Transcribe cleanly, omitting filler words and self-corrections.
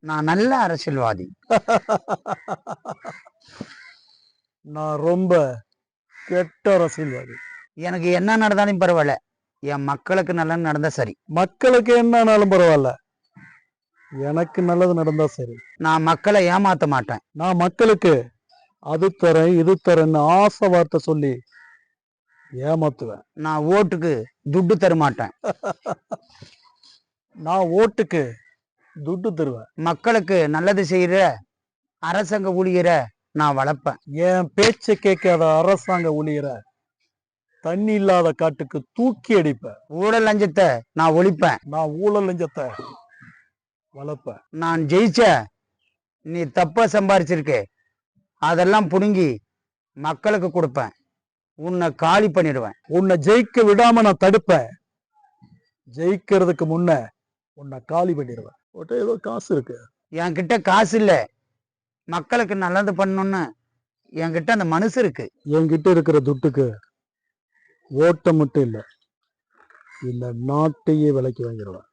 நான் நல்ல அரசியல்வாதி. நான் ரொம்ப கெட்ட அரசியல்வாதி. எனக்கு என்ன நடந்தாலும் பரவாயில்ல, என் மக்களுக்கு நல்லது நடந்தா சரி. மக்களுக்கு என்னன்னாலும் பரவாயில்ல, எனக்கு நல்லது நடந்தா சரி. நான் மக்களை ஏமாத்த மாட்டேன். நான் மக்களுக்கு அது தரேன் இது தரேன்னு ஆசை வார்த்தை சொல்லி ஏமாத்துவேன். நான் ஓட்டுக்கு துட்டு தர மாட்டேன். நான் ஓட்டுக்கு துட்டு தருவேன். மக்களுக்கு நல்லது செய்யற அரசாங்க ஊழியரை நான் வளர்ப்பேன். என் பேச்சை கேட்காத அரசாங்க ஊழியரை தண்ணி இல்லாத காட்டுக்கு தூக்கி அடிப்பேன். ஊழல் லஞ்சத்தை நான் ஒழிப்பேன். நான் ஊழல் லஞ்சத்தை வளர்ப்பேன். நான் ஜெயிச்ச நீ தப்ப சம்பாரிச்சிருக்க அதெல்லாம் புடுங்கி மக்களுக்கு கொடுப்பேன். உன்னை காலி பண்ணிடுவேன். உன்னை ஜெயிக்க விடாம நான் தடுப்பேன். ஜெயிக்கிறதுக்கு முன்ன உன்னை காலி பண்ணிடுவேன். ஏதோ காசு இருக்கு, என்கிட்ட காசு இல்ல, மக்களுக்கு நல்லது பண்ணணும்னு என்கிட்ட அந்த மனசு இருக்கு. என்கிட்ட இருக்கிற துட்டுக்கு ஓட்ட மட்டும் இல்லை, இந்த நாட்டையே விலைக்கு வாங்கிடுவேன்.